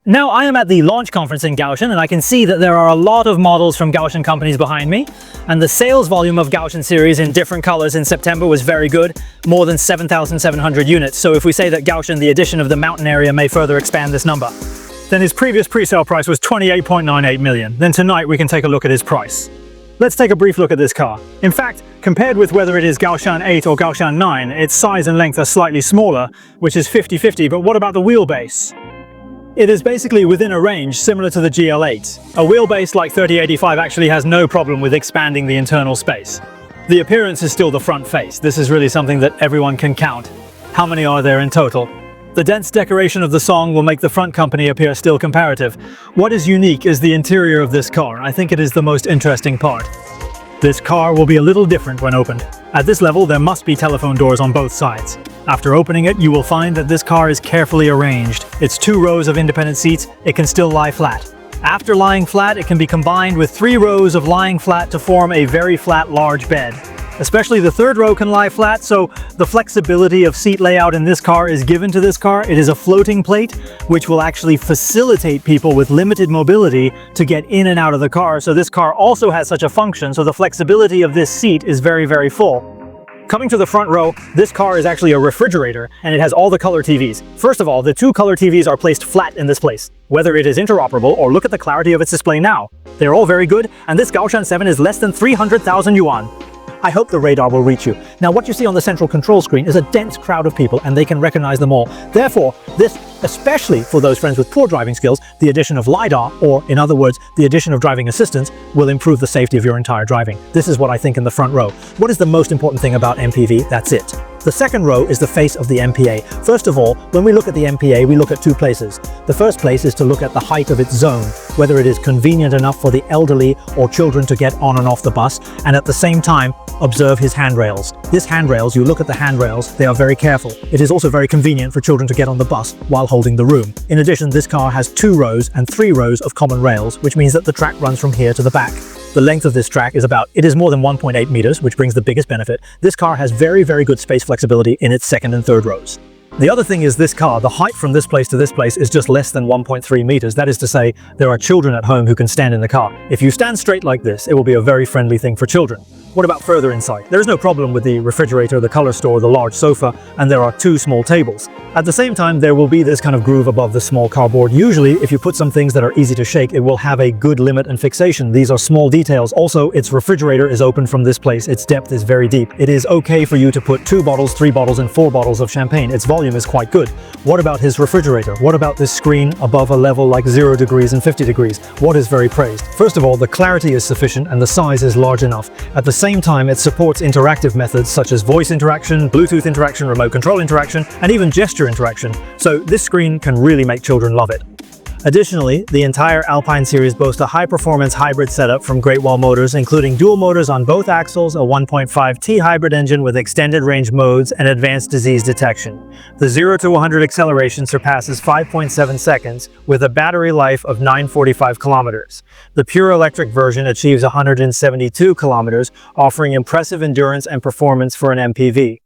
Now I am at the launch conference in Gaussian, and I can see that there are a lot of models from Gaussian companies behind me, and the sales volume of Gaussian series in different colors in September was very good, more than 7,700 units. So if we say that Gaussian, the addition of the mountain area, may further expand this number, then his previous pre-sale price was 28.98 million. Then tonight we can take a look at his price. Let's take a brief look at this car. In fact, compared with whether it is Gaussian 8 or Gaussian 9, its size and length are slightly smaller, which is 50-50, but what about the wheelbase? It is basically within a range similar to the GL8. A wheelbase like 3085 actually has no problem with expanding the internal space. The appearance is still the front face. This is really something that everyone can count. How many are there in total? The dense decoration of the song will make the front company appear still comparative. What is unique is the interior of this car. I think it is the most interesting part. This car will be a little different when opened. At this level, there must be telephone doors on both sides. After opening it, you will find that this car is carefully arranged. It's 2 rows of independent seats. It can still lie flat. After lying flat, it can be combined with 3 rows of lying flat to form a very flat large bed. Especially the 3rd row can lie flat, so the flexibility of seat layout in this car is given to this car. It is a floating plate, which will actually facilitate people with limited mobility to get in and out of the car. So this car also has such a function, so the flexibility of this seat is very, very full. Coming to the front row, this car is actually a refrigerator, and it has all the color TVs. First of all, the 2 color TVs are placed flat in this place. Whether it is interoperable or look at the clarity of its display now. They're all very good, and this Gaussian 7 is less than 300,000 yuan. I hope the radar will reach you. Now what you see on the central control screen is a dense crowd of people, and they can recognize them all. Therefore, this, especially for those friends with poor driving skills, the addition of LiDAR, or in other words, the addition of driving assistance, will improve the safety of your entire driving. This is what I think in the front row. What is the most important thing about MPV? That's it. The second row is the face of the MPA. First of all, when we look at the MPA, we look at 2 places. The first place is to look at the height of its zone, whether it is convenient enough for the elderly or children to get on and off the bus, and at the same time, observe his handrails. This handrails, you look at the handrails, they are very careful. It is also very convenient for children to get on the bus while holding the room. In addition, this car has 2 rows and 3 rows of common rails, which means that the track runs from here to the back. The length of this track is it is more than 1.8 meters, which brings the biggest benefit. This car has very, very good space flexibility in its 2nd and 3rd rows. The other thing is this car, the height from this place to this place is just less than 1.3 meters. That is to say, there are children at home who can stand in the car. If you stand straight like this, it will be a very friendly thing for children. What about further inside? There is no problem with the refrigerator, the color store, the large sofa, and there are 2 small tables. At the same time, there will be this kind of groove above the small cardboard. Usually, if you put some things that are easy to shake, it will have a good limit and fixation. These are small details. Also, its refrigerator is open from this place. Its depth is very deep. It is okay for you to put 2 bottles, 3 bottles, and 4 bottles of champagne. Its volume is quite good. What about his refrigerator? What about this screen above a level like 0 degrees and 50 degrees? What is very praised? First of all, the clarity is sufficient and the size is large enough. At the same time, it supports interactive methods such as voice interaction, Bluetooth interaction, remote control interaction, and even gesture interaction. So this screen can really make children love it. Additionally, the entire Alpine series boasts a high-performance hybrid setup from Great Wall Motors, including dual motors on both axles, a 1.5T hybrid engine with extended range modes, and advanced disease detection. The 0 to 100 acceleration surpasses 5.7 seconds with a battery life of 945 kilometers. The pure electric version achieves 172 kilometers, offering impressive endurance and performance for an MPV.